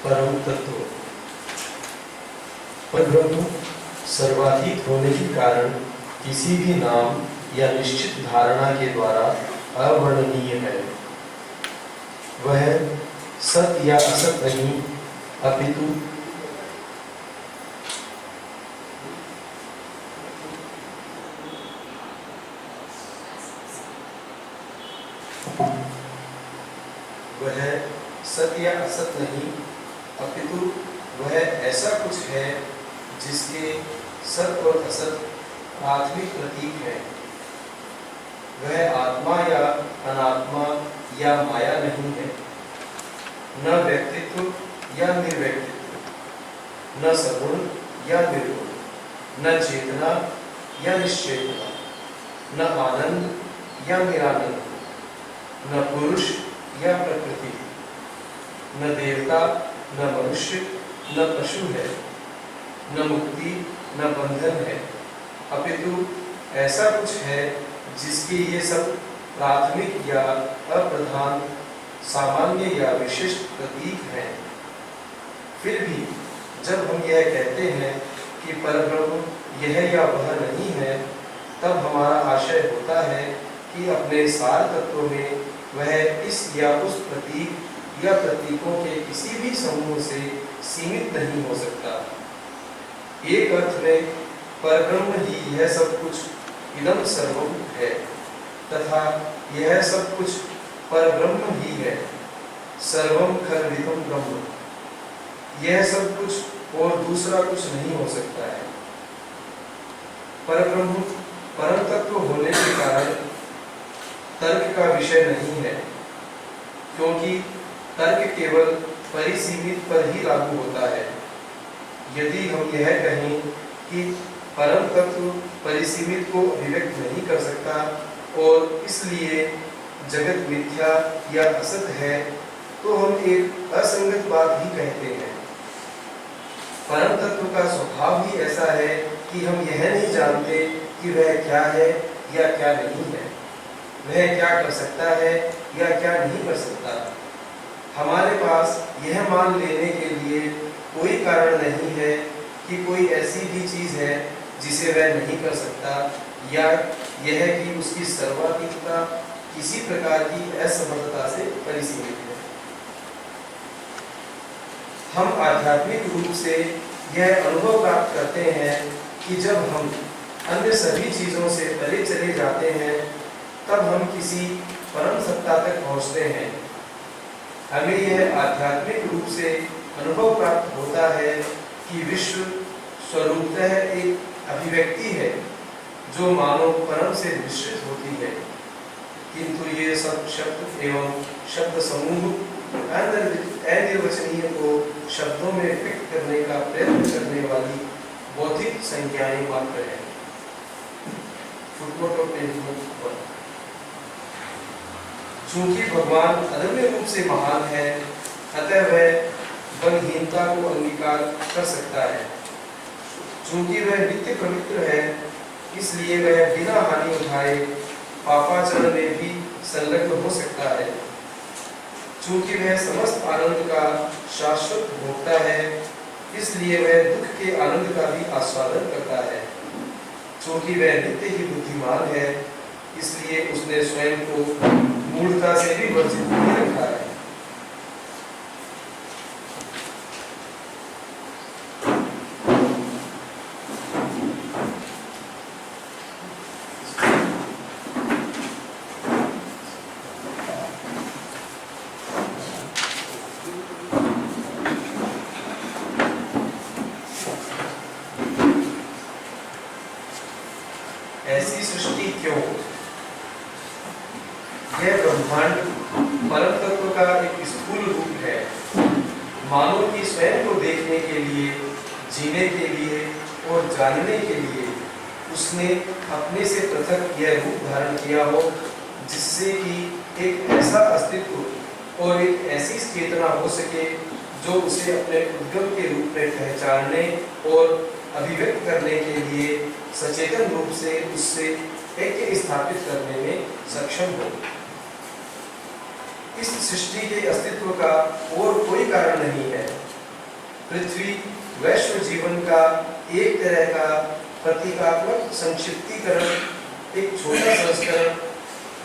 परम तत्व। परब्रह्म सर्वातीत होने के कारण किसी भी नाम या निश्चित धारणा के द्वारा अवर्णनीय है। वह सत या असत नहीं, अपितु वह सत या असत नहीं, अपितु वह ऐसा कुछ है जिसके सत और असत प्राथमिक प्रतीक है। वह आत्मा या अनात्मा या माया नहीं है, न व्यक्तित्व या निर्व्यक्तित्व, न सगुण या निर्गुण, न चेतना या निश्चेतना, न आनंद या निरानंद, न पुरुष या प्रकृति, न देवता न मनुष्य न पशु है, न मुक्ति न बंधन है, अपितु ऐसा कुछ है जिसके ये सब प्राथमिक या अप्रधान, सामान्य या विशिष्ट प्रतीक हैं। फिर भी जब हम यह कहते हैं कि परब्रह्म यह या वह नहीं है, तब हमारा आशय होता है कि अपने सार तत्व में वह इस या उस प्रतीक या प्रतीकों के किसी भी समूह से सीमित नहीं हो सकता। एक अर्थ में परब्रह्म ही यह सब कुछ इदम सर्वम है, तथा यह सब कुछ परब्रह्म ही है। सर्वम खलविदं ब्रह्म, यह सब कुछ और दूसरा कुछ नहीं हो सकता है। परब्रह्म परम तत्व होने के कारण तर्क का विषय नहीं है, क्योंकि तर्क केवल परिसीमित पर ही लागू होता है। यदि हम यह कहें कि परम तत्व परिसीमित को अभिव्यक्त नहीं कर सकता और इसलिए जगत मिथ्या या असत है, तो हम एक असंगत बात ही कहते हैं। परम तत्व का स्वभाव ही ऐसा है कि हम यह नहीं जानते कि वह क्या है या क्या नहीं है, वह क्या कर सकता है या क्या नहीं कर सकता। हमारे पास यह मान लेने के लिए कोई कारण नहीं है कि कोई ऐसी भी चीज है जिसे वह नहीं कर सकता, या यह कि उसकी सर्वाधिकता किसी प्रकार की असमर्थता से परिसीमित है। हम आध्यात्मिक रूप से यह अनुभव प्राप्त करते हैं कि जब हम अन्य सभी चीजों से परे चले जाते हैं, तब हम किसी परम सत्ता तक पहुंचते हैं। हमें यह आध्यात्मिक रूप से अनुभव प्राप्त होता है कि विश्व स्वरूपतः एक अभिव्यक्ति है जो मानव परम से मिश्रित होती है, किंतु ये सब शब्द एवं शब्द समूह अनिर्वचनीय को शब्दों में व्यक्त करने का प्रयत्न करने वाली बौद्धिक संज्ञाएं मात्र है। चूंकि भगवान अदम्य रूप से महान है, अतः वह बलहीनता को अंगीकार कर सकता है। चूंकि वह नित्य पवित्र है, इसलिए वह बिना हानि उठाए पापाचरण में भी संलग्न हो सकता है। चूंकि वह समस्त आनंद का शाश्वत भोक्ता है, इसलिए वह दुख के आनंद का भी आस्वादन करता है। चूंकि वह नित्य ही बुद्धिमान है, इसलिए उसने स्वयं को मूढ़ता से भी वर्जित किए रखा है। ऐसी सृष्टि क्यों? यह ब्रह्मांड परम तत्व का एक स्थूल रूप है। मानव की स्वयं को देखने के लिए, जीने के लिए और जानने के लिए उसने अपने से पृथक यह रूप धारण किया हो, जिससे कि एक ऐसा अस्तित्व और एक ऐसी चेतना हो सके जो उसे अपने उद्गम के रूप में पहचानने और अभिव्यक्त करने के लिए सचेतन रूप से उससे ऐक्य स्थापित करने में सक्षम हो। इस सृष्टि के अस्तित्व का और कोई कारण नहीं है, पृथ्वी वैश्व जीवन का एक तरह का प्रतीकात्मक संक्षिप्तीकरण, एक छोटा संस्करण,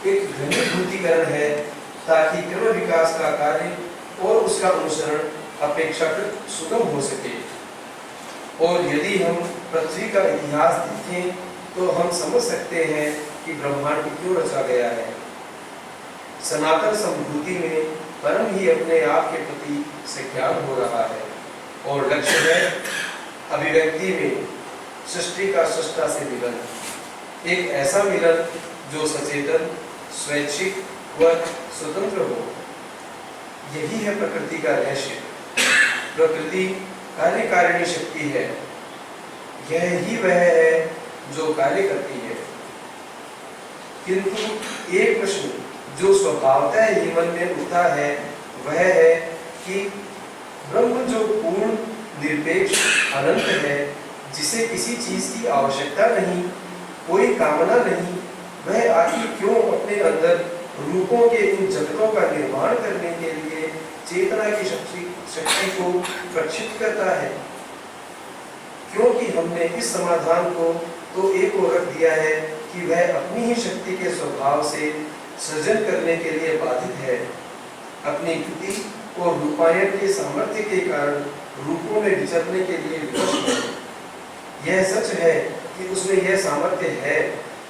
एक घनीभूतीकरण है, ताकि क्रम विकास का कार्य और उसका अनुसरण अपेक्षाकृत सुगम हो सके। और यदि हम पृथ्वी का इतिहास देखें तो हम समझ सकते हैं कि ब्रह्मांड क्यों रचा गया है। सनातन संभूति में परम ही अपने आप के प्रति सज्ञान हो रहा है और लक्ष्य है अभिव्यक्ति में सृष्टि का सृष्टा से मिलन, एक ऐसा मिलन जो सचेतन, स्वैच्छिक व स्वतंत्र हो। यही है प्रकृति का रहस्य। प्रकृति कार्यकारिणी शक्ति है, यह ही वह है जो कार्य करती है। किंतु एक प्रश्न जो स्वभावतः ही मन में उठता है वह है कि ब्रह्म जो पूर्ण निरपेक्ष अनंत है, जिसे किसी चीज की आवश्यकता नहीं, कोई कामना नहीं, वह आखिर क्यों अपने अंदर रूपों के इन जगतों का निर्माण करने के लिए चेतना की शक्ति को प्रक्षिप्त करता है? क्योंकि हमने इस समाधान को तो एक ओर रख दिया है कि वह अपनी ही शक्ति के स्वभाव से सृजन करने के लिए बाधित है, अपनी कृति और रूपायन के सामर्थ्य के कारण रूपों में विचरने के लिए विवश है। यह सच है कि उसमें यह सामर्थ्य है,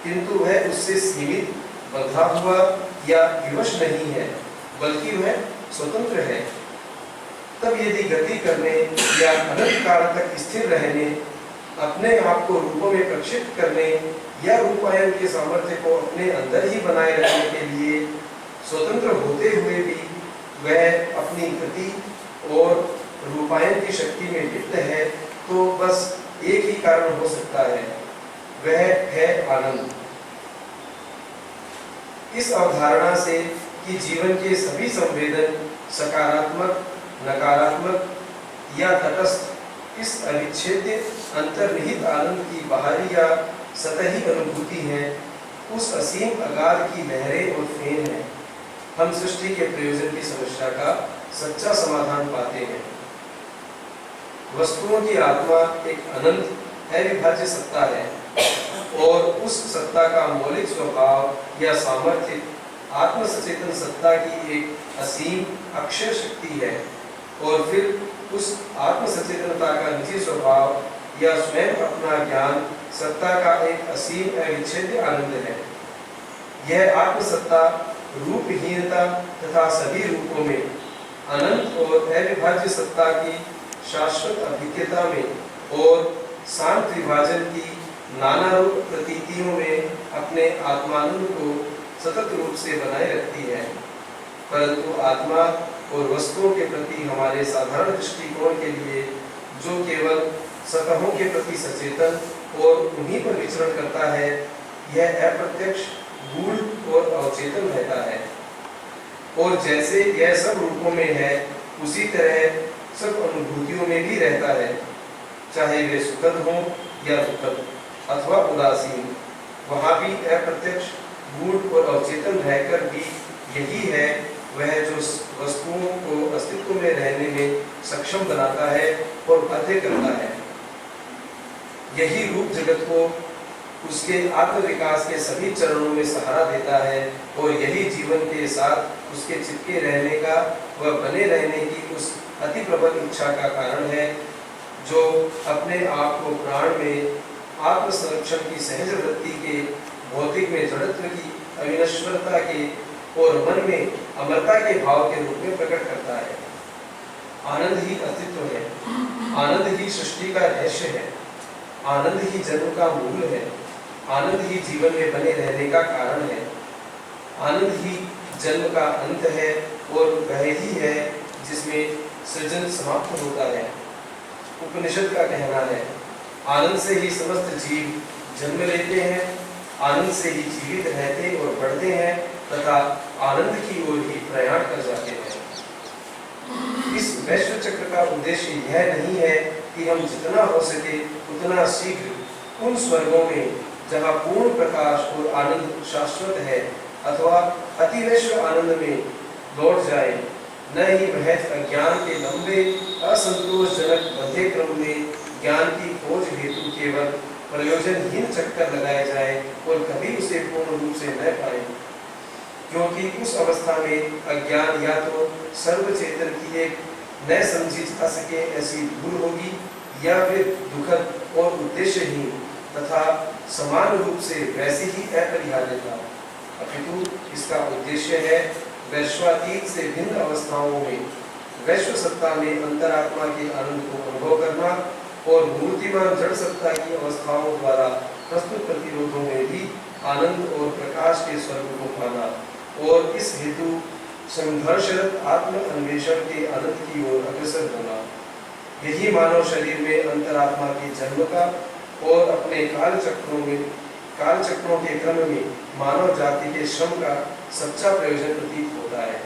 किंतु वह उससे सीमित, बंधा हुआ या विवश नहीं है, बल्कि वह स्वतंत्र है। तब यदि गति करने या अनंत काल तक स्थिर रहने, अपने आप को रूपों में प्रक्षिप्त करने या रूपायन के सामर्थ्य को अपने अंदर ही बनाए रखने के लिए स्वतंत्र होते हुए भी वह अपनी गति और रूपायन की शक्ति में लिप्त है, तो बस एक ही कारण हो सकता है, वह है आनंद। इस अवधारणा से कि जीवन के सभी संवेदन सकारात्मक, नकारात्मक या तटस्थ इस अविच्छेद्य अंतर्निहित आनंद की बाहरी या सतही अनुभूति है, उस असीम अगाध की लहरें और फेन है, हम सृष्टि के प्रयोजन की समस्या का सच्चा समाधान पाते हैं। वस्तुओं की आत्मा एक अनंत अविभाज्य सत्ता है और उस सत्ता का मौलिक स्वभाव या सामर्थ्य आत्म सचेतन सत्ता की एक असीम अक्षय शक्ति है, और फिर उस आत्म सचेतनता का निजी स्वभाव या स्वयं अपना ज्ञान सत्ता का एक असीम अविच्छेद्य आनंद है। यह आत्म सत्ता रूपहीनता तथा सभी रूपों में अनंत और अविभाज्य सत्ता की शाश्वत अभिज्ञता में और शांत विभाजन की नाना रूप प्रतीतियों में अपने आत्मानंद को सतत रूप से बनाए रखती है। परंतु आत्मा और वस्तुओं के प्रति हमारे साधारण दृष्टिकोण के लिए, जो केवल सतहों के प्रति सचेतन और उन्हीं पर विचरण करता है, यह अप्रत्यक्ष, गूढ़ और अवचेतन रहता है। और जैसे यह सब रूपों में है, उसी तरह सब अनुभूतियों में भी रहता है, चाहे वे सुखद हों या दुखद अथवा उदासीन। वहाँ भी अप्रत्यक्ष, गूढ़ और अवचेतन रहकर भी यही है वह जो वस्तुओं को अस्तित्व में रहने में सक्षम बनाता है और बाध्य करता है। यही रूप जगत को उसके आत्मविकास के सभी चरणों में सहारा देता है, और यही जीवन के साथ उसके चिपके रहने का व बने रहने की उस अति प्रबल इच्छा का कारण है, जो अपने आप को प्राण में आत्म संरक्षण की सहज वृत्ति के, भौतिक में जड़त्व की अविनश्वरता के और मन में अमरता के भाव के रूप में प्रकट करता है। आनंद ही अस्तित्व है, आनंद ही सृष्टि का रहस्य है, आनंद ही जन्म का मूल है, आनंद ही जीवन में बने रहने का कारण है, आनंद ही जन्म का अंत है, और वह ही है जिसमें सृजन समाप्त होता है। उपनिषद का कहना है, आनंद से ही समस्त जीव जन्म लेते हैं, आनंद से ही जीवित रहते और बढ़ते हैं तथा आनंद की ओर ही प्रयाण कर जाते हैं। इस वैश्व चक्र का उद्देश्य यह नहीं है कि हम जितना हो सके उतना शीघ्र उन स्वर्गों में जहाँ पूर्ण प्रकाश और आनंद शाश्वत है, अथवा अतिवैश्व आनंद में लौट जाए, न ही महज अज्ञान के लंबे असंतोषजनक बंधे क्रम में ज्ञान की खोज हेतु केवल प्रयोजनहीन चक्कर लगाए जाए और कभी उसे पूर्ण रूप से न पाए, क्योंकि उस अवस्था में अज्ञान या तो सर्वचेतन की एक न समझी जा सके ऐसी भूल होगी, या फिर दुखद और उद्देश्यहीन तथा समान रूप से वैसी ही अपरिहार्यता, अपितु इसका उद्देश्य है वैश्वातीत से भिन्न अवस्थाओं में वैश्व सत्ता में अंतरात्मा के आनंद को अनुभव करना और मूर्तिमान जड़ सत्ता की अवस्थाओं द्वारा प्रस्तुत प्रतिरोधों में भी आनंद और प्रकाश के स्वरूप को पाना, और इस हेतु संघर्षरत आत्म अन्वेषण के आनंद की ओर अग्रसर होना। यही मानव शरीर में अंतरात्मा के जन्म का और अपने कालचक्रों के क्रम में मानव जाति के श्रम का सच्चा प्रयोजन प्रतीत होता है।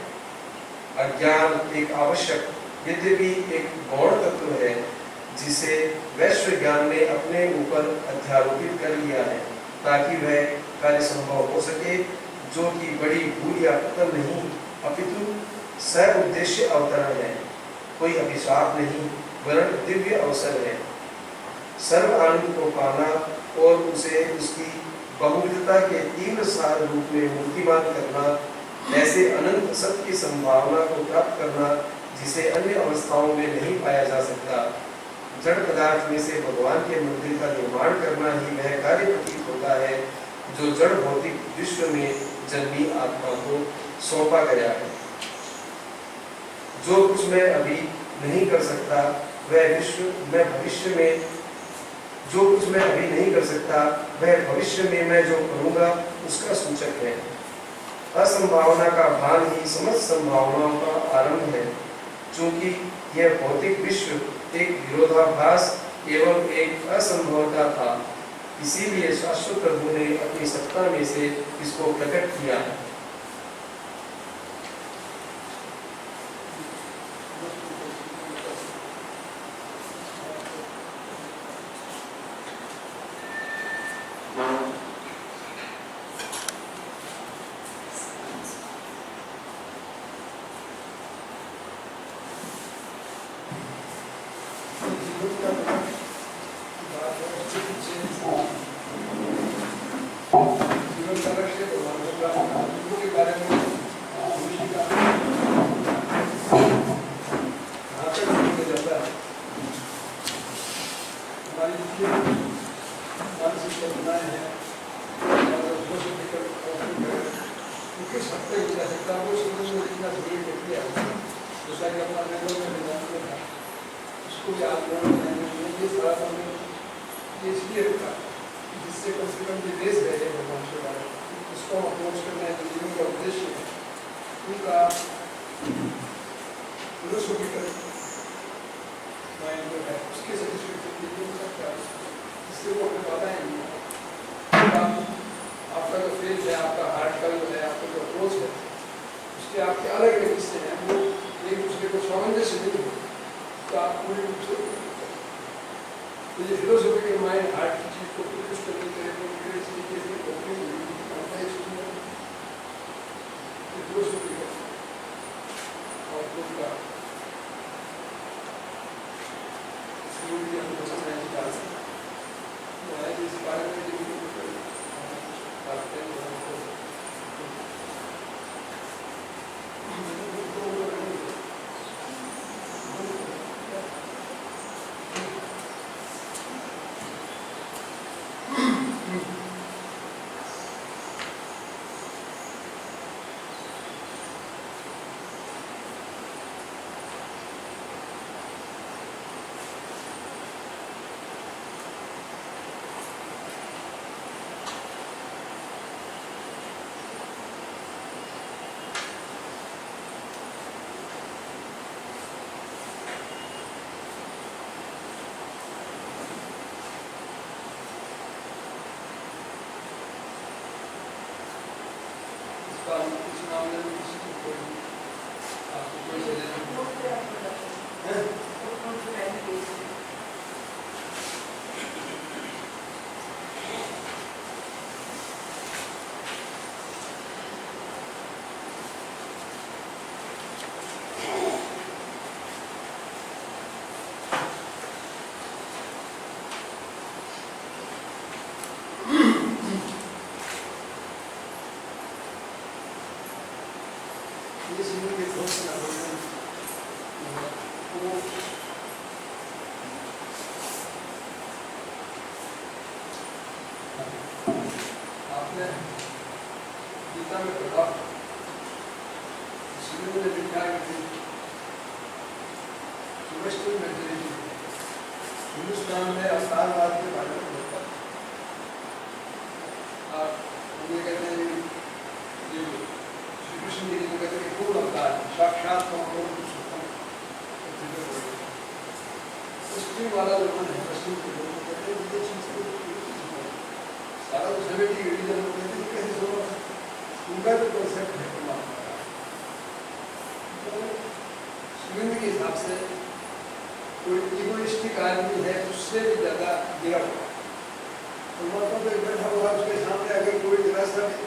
अज्ञान एक आवश्यक यद्यपि एक गौण तत्व है, जिसे वैश्व ज्ञान ने अपने ऊपर अध्यारोपित कर लिया है, ताकि वह कार्य संभव हो सके, जो कि बड़ी भूल या पतन नहीं, अपितु सह उद्देश्य अवतरण है, कोई अभिशाप नहीं वरन दिव्य अवसर है। सर्व आनंद को पाना और उसे उसकी बहुविधता के तीव्र सार रूप में मूर्तिमान करना, ऐसे अनंत सत्य की संभावना को प्राप्त करना जिसे अन्य अवस्थाओं में नहीं पाया जा सकता। जड़ पदार्थ में से भगवान के मंदिर का निर्माण करना ही वह कार्य प्रतीत होता है जो जड़ भौतिक विश्व में जन्मी आत्मा को सौंपा गया है। जो कुछ मैं अभी नहीं कर सकता वह भविष्य में जो कुछ मैं अभी नहीं कर सकता वह भविष्य में मैं जो करूंगा उसका सूचक है। असंभावना का भान ही समस्त संभावनाओं का आरंभ है। चूंकि यह भौतिक विश्व एक विरोधाभास एवं एक असंभवता था, इसीलिए शाश्वत प्रभु ने अपनी सत्ता में से इसको प्रकट किया है। गीता में पढ़ा, शिव ने लिखा कि हिंदुस्तान में अवतारवाद के बारे में होता है। आप ये कहते हैं कि श्री कृष्ण जी को कहते हैं कि पूर्ण अवतार साक्षात पश्चिम वाला जो मन है, पश्चिम के लोग कहते हैं ये चीज को सारा तो सेवेंटी रिलीजन लोग कहते हैं कैसे सोना, उनका जो कॉन्सेप्ट है परमात्मा का, शिविंद के हिसाब से कोई इगोइस्टिक आदमी है उससे भी ज्यादा गिरा हुआ परमात्मा तो बैठा हुआ, उसके सामने अगर कोई जरा सा भी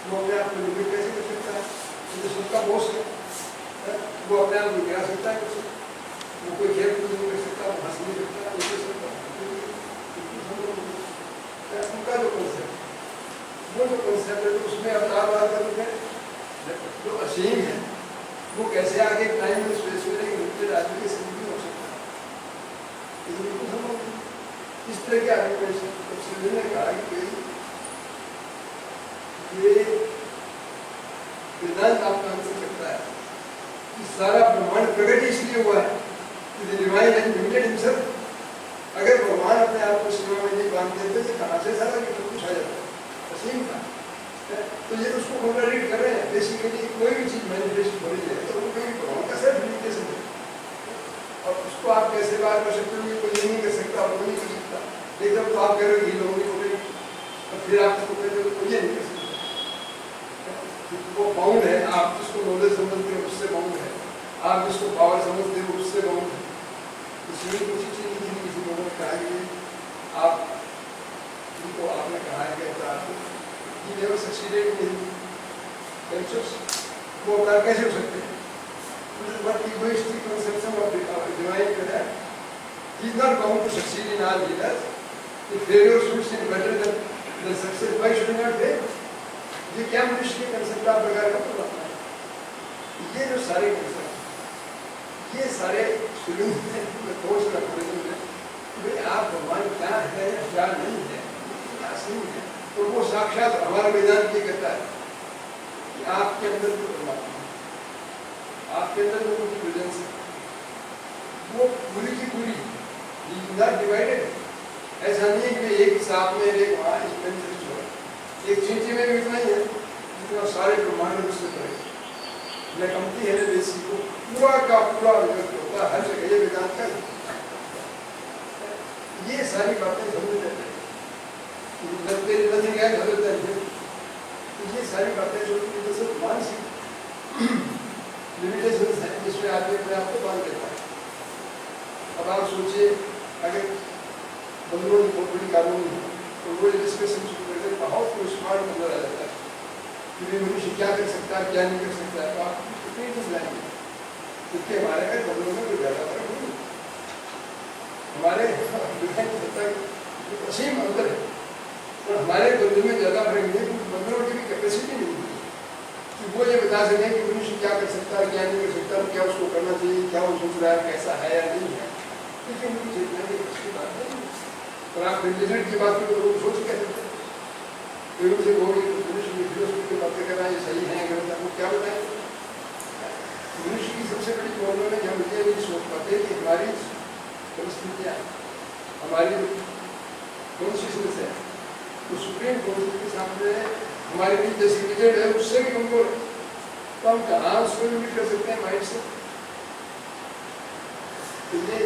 वो अपने आप को लिमिट कैसे कर सकता है, तो सबका बॉस है, वो अपने आप को गिरा सकता है, वो कोई खेल कूद नहीं कर सकता, वो हंस नहीं सकता, ये कर सकता उनका जो कॉन्सेप्ट, वो जो कॉन्सेप्ट है उसमें अवतारवाद का जो असीम है वो कैसे आगे टाइम में स्पेस में नहीं आदमी के समझ नहीं हो सकता। इस तरह के आर्गुमेंट ने कहा कि ये वेदांत आपका आंसर सकता है कि सारा ब्रह्मांड प्रकट इसलिए हुआ है कि डिवाइन एंड लिमिटेड हिमसेल्फ, अगर भगवान अपने आप को सीमा में नहीं बांध देते तो कहाँ से सारा कि कुछ आ जाता असीम था, तो ये उसको कॉन्ट्राडिक्ट कर रहे हैं। बेसिकली कोई भी चीज मैनिफेस्ट हो रही है तो वो कोई भगवान का सेल्फ लिमिटेशन है, और उसको आप कैसे बात कर सकते हो, कोई ये नहीं कर सकता, वो नहीं कर सकता, एकदम तो आप कह रहे हो ये लोग नहीं हो गई, और फिर आप उसको कहते हो कोई ये नहीं कर सकता, वो बाउंड है, आप जिसको नॉलेज समझते हो उससे बाउंड है, आप जिसको पावर समझते हो उससे बाउंड है। इसलिए कुछ चीज नहीं थी, किसी लोगों ने कहा कि आप जिनको आपने कहा है कि never succeeded in themselves, वो अवतार कैसे हो सकते हैं? But egoistic conception of divine career, he is not bound to succeed in all he does. If failure suits him better than success, why should he not fail? ये क्या मनुष्य के कंसेप्ट आप प्रकार का बताना है? ये जो सारे कंसेप्ट, ये सारे शुरू में कोर्स का प्रयोजन है कि भाई आप भगवान क्या है या क्या नहीं है, क्या सही है, तो वो साक्षात हमारा वेदांत ये कहता है कि आपके अंदर जो परमात्मा है, आपके अंदर जो उनकी प्रेजेंस है वो पूरी की पूरी डिवाइडेड। ऐसा नहीं है कि एक सांप में एक वहाँ एक चींटी में भी इतना ही है जितना सारे ब्रह्मांड में उससे पड़े न कमती है देसी को पूरा का पूरा होता है हर जगह। ये वेदांत का ये सारी बातें समझ जाते हैं, ये सारी बातें जो मानसिक लिमिटेशंस हैं जिसमें आदमी अपने आप को बांध देता है। अब आप सोचिए अगर बंदरों की बहुत बड़ी कानून है तो वो डिस्कशन शुरू करते बहुत कोई स्मार्ट बंदर आ जाता है कि मनुष्य क्या कर सकता है क्या नहीं कर सकता है, तो आप कितनी चीज लाएंगे, क्योंकि हमारे घर बंदरों में कोई ज्यादा फर्क नहीं, हमारे असीम अंतर है, और हमारे बंदर में ज्यादा फर्क नहीं है क्योंकि बंदरों की भी कैपेसिटी नहीं है कि वो ये बता सकें कि मनुष्य क्या कर सकता है क्या नहीं कर सकता, क्या उसको करना चाहिए, क्या वो सोच रहा है कैसा है या नहीं है। लेकिन उनकी चेतना की अच्छी बात है, और आप रिजल्ट की बात करो तो सोच क्या सकते हैं, से मनुष्य की बातें करना ये सही है गलत है, वो क्या बताएंगे। मनुष्य की सबसे बड़ी प्रॉब्लम है कि हम ये नहीं सोच पाते कि हमारी परिस्थितियाँ हमारी कॉन्शियसनेस है तो सुप्रीम कॉन्शियस के सामने हमारे बीच जैसी रिजल्ट है उससे भी कमजोर है, तो हम कहाँ उसको लिमिट कर सकते हैं माइंड से। तो ये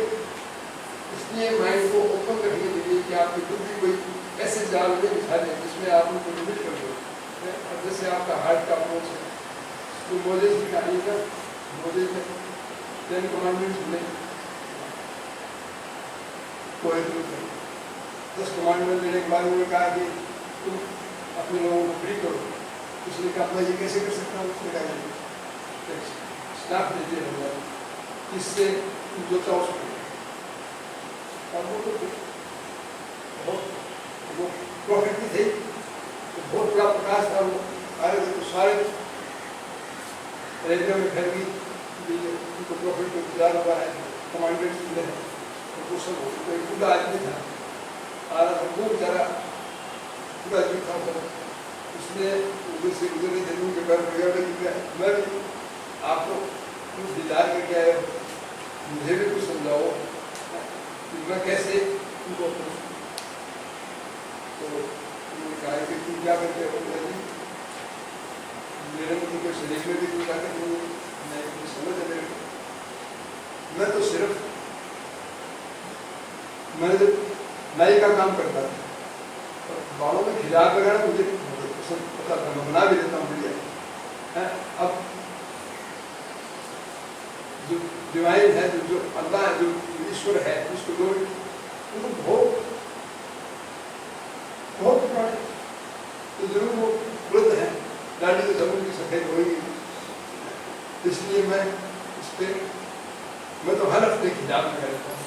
इसलिए माइंड को ओपन रखने के लिए कि आपकी बुद्धि कोई ऐसे जाल में बिठा दे जिसमें आप उनको लिमिट कर दो। और जैसे आपका हार्ट का अप्रोच है तो मोजेस की कहानी का मोजेस में 10 कमांडमेंट्स में 10 कमांडमेंट देने के बाद उन्होंने कहा कि तुम अपने लोगों को फ्री करो। उसने कहा मैं ये कैसे कर सकता हूँ, उसने कहा स्टाफ देते रहूँगा इससे जो चाहो सके। और वो तो वो प्रॉफिट भी थे, तो बहुत बड़ा प्रकाश था, वो आए तो सारे रेडियो में फैल गई उनको प्रॉफिट को गुजार हुआ है, कमांडेंट मिले हैं, तो वो सब कोई पूरा आदमी था आ रहा था, वो बेचारा पूरा जीव था, उसने इसने उधर से उधर ही जमीन के पर मैं भी आपको कुछ दिलार करके आया हूँ, मुझे भी कुछ समझाओ कि मैं कैसे उनको अपना। तो उन्होंने कहा कि तुम क्या करते हो? मेरे को कोई शरीर में भी कोई ताकत नहीं है, मैं कुछ समझ है मेरे को। मैं तो सिर्फ मैं जब नाई का काम करता था, बालों में खिलाफ लगाना मुझे पता था, मैं बना भी देता हूँ बढ़िया। अब जो डिवाइन है, जो अल्लाह है, जो ईश्वर है, उसको लोग वो बहुत बहुत पुराने तो जरूर वो वृद्ध है, दाढ़ी तो जरूर की सफेद होगी। इसलिए मैं इस पर मैं तो हर हफ्ते खिलाफ में रहता हूँ।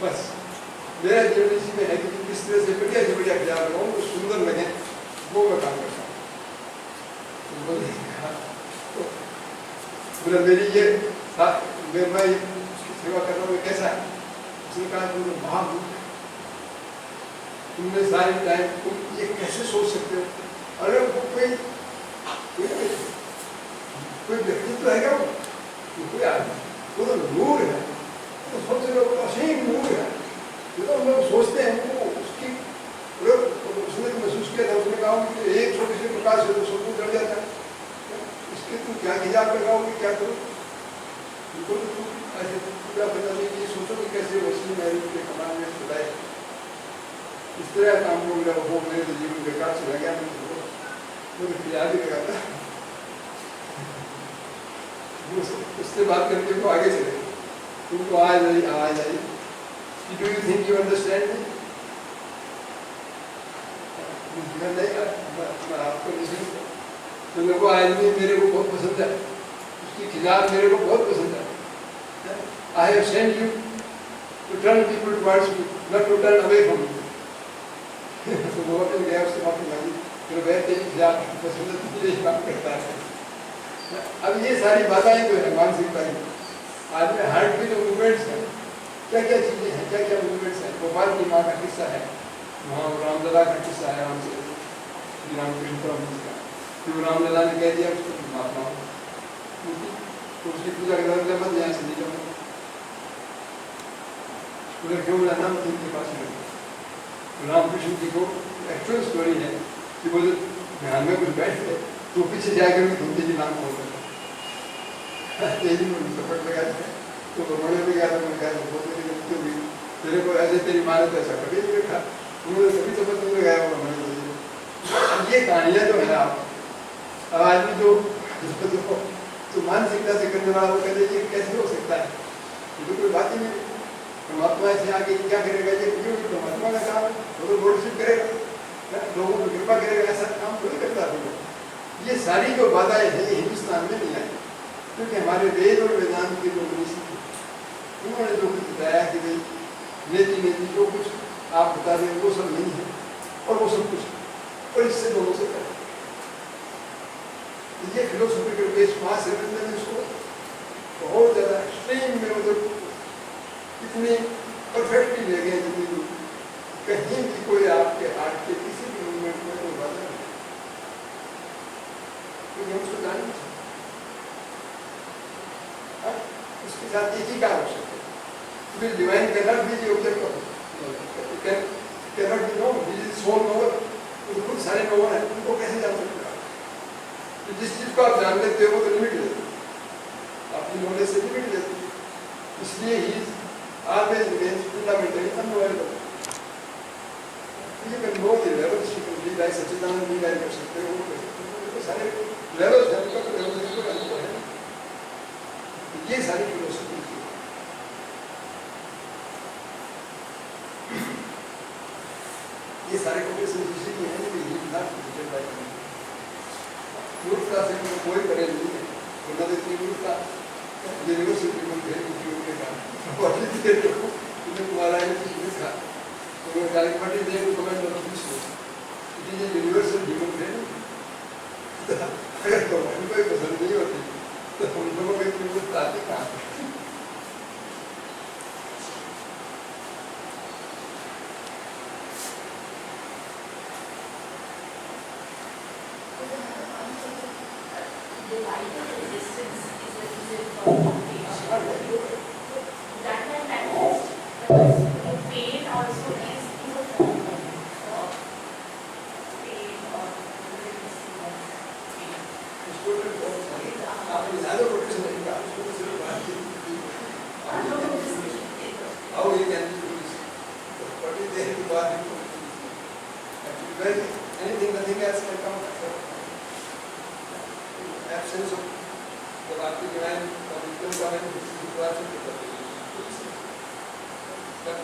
बस मेरा जीवन इसी में है कि किस तरह से बढ़िया खिलाफ लगाऊँ तो सुंदर लगे, वो मैं काम करता हूँ। तो बोला मेरी ये मैं उसकी सेवा कर रहा हूँ, कैसा है? उसने कहा तुम महामूर्ख, तुमने सारे टाइम तुम ये कैसे सोच सकते हो? अरे वो कोई व्यक्तित्व है क्या? वो कोई आदमी, वो तो नूर है, तो सोच रहे हो असीम नूर है। तो हम लोग सोचते हैं वो उसकी उसने तो महसूस किया था, उसने कहा कि एक छोटे से प्रकाश है तो सब कुछ जड़ जाता है, इसके तुम क्या हिजाब लगाओगे, क्या करो? तो ऐसे पूरा बता दें कि सोचो कि कैसे वसीम महल के कमान में खुदाए इस तरह काम को मेरा वो मेरे तो जीवन बेकार चला गया। मैं तो याद ही लगा था उससे बात करके वो आगे चले, तुमको आ जाइए do you think you understand me? मैं आपको नहीं, तो मेरे को आदमी मेरे को बहुत पसंद है, उसकी खिलाफ मेरे को बहुत पसंद है। I have sent you to turn people towards me, not to turn away from me. तो वो अपने गया उससे माफी मांगी, फिर वह तेरी खिलाफ पसंद यही काम करता है। अब ये सारी बातें जो है मानसिकता की, आदमी हार्ट की जो मूवमेंट्स हैं, क्या क्या चीज़ें हैं, क्या क्या मूवमेंट्स हैं। गोपाल की माँ का किस्सा है, वहाँ रामलला का किस्सा है, हमसे रामकृष्ण परमहंस का। फिर रामलला ने कह दिया उसको महात्मा तो उसकी पूजा करने मत यहाँ से नहीं जाऊँ, उधर क्यों बोला नाम के पास में। रामकृष्ण जी को एक्चुअल स्टोरी है कि वो जब ध्यान में कुछ बैठ गए तो पीछे जाकर भी धूमते जी नाम बोल रहे तेजी में सपोर्ट लगा दिया। तो बड़े में गया था, मैंने कहा बहुत मेरी गलती होगी, तेरे को ऐसे तेरी माँ ने तो ऐसा कभी नहीं देखा, उन्होंने सभी सपोर्ट में गया होगा मैंने। ये कहानियाँ जो है आप आदमी जो मानसिकता से करने वाला वो कहते ये कैसे हो सकता है, ये तो कोई बात ही नहीं। परमात्मा से आगे क्या करेगा, ये क्यों परमात्मा का काम है, वो तो लॉर्डशिप करेगा, लोगों को कृपा करेगा, ऐसा काम कोई करता है। ये सारी जो बाधाएं हैं हिंदुस्तान में नहीं आई, क्योंकि हमारे वेद और वेदांत के जो ऋषि थे उन्होंने जो कुछ बताया कि भाई नेति जो कुछ आप बता रहे हैं वो सब नहीं है और वो सब कुछ और इससे दोनों से करें। ये फिलोसॉफिकल बेस वहाँ से मैंने इसको बहुत ज़्यादा एक्सट्रीम में मतलब इतनी परफेक्टली ले गए जितनी कहीं भी कोई आपके आर्ट के किसी भी मूवमेंट में कोई बाधा नहीं, क्योंकि हम उसको जान नहीं सकते। उसके साथ एक ही काम हो सकते हैं, divine cannot be the object of cannot be known, he is so known, वो खुद सारे नोन है, उनको कैसे जान सकते हैं? जिस चीज को आप जान लेते हो वो तो लिमिट लेते, अपनी नॉलेज से लिमिट लेते, इसलिए ही always remains fundamentally unknowable. You can know the levels, you can be like Sachidanand, be like कर सकते हो, वो सारे levels हैं, उनका तो levels है, वो है। ये सारी फिलोसफी की ये सारे कोटेशन इसीलिए हैं कि ये ना डिजिटल लाइफ में मूर्खता से कोई परे नहीं है, वरना तो इतनी मूर्खता यूनिवर्सिटी में भेज उपयोग के काम वाली देर को उन्हें तुम्हारा है कि लिखा तो वो डायरेक्टली दे को कमेंट और पूछ लो कि ये यूनिवर्सल ह्यूमन ब्रेन अगर तो उनको पसंद नहीं होती तो हम लोगों को एक यूनिवर्स आती कहाँ the vital resistance is a form of pain. That can manifest, but pain also is a form of pain or resistance of pain. इसको तो बहुत सारी आपने ज़्यादा प्रोटेक्शन नहीं कहा, इसको तो सिर्फ बात की how you can do this. What is there to bother you? Actually, when anything, nothing else can come. Absence of the Bhakti divine or wisdom coming, this is the absence of the but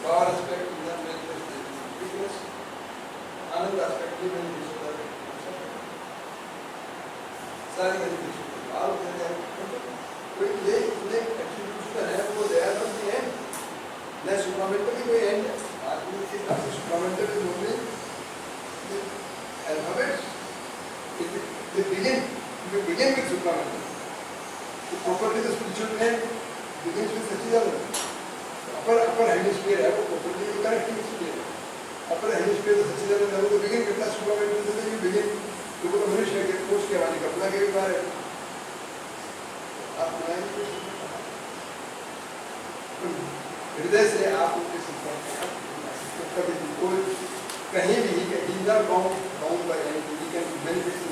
power aspect is not manifested. Weakness, Anand aspect is manifested. सारी manifested. All of them are. कोई ये actually कुछ तो है वो दया करती है. ना सुप्रामेंटल की कोई एंड है आदमी के पास supramental is only alphabets they begin with supramental. The property of the spiritual man begins with Satchidananda. upper hemisphere है वो property is connecting sphere. upper hemisphere of Satchidananda है वो begin करता है supramental से you begin तो वो मनुष्य के कोष के वाली कल्पना के भी बारे आप बनाएंगे हृदय से आप उनके संपर्क कभी कोई कहीं भी he not bound by anything, he can manifest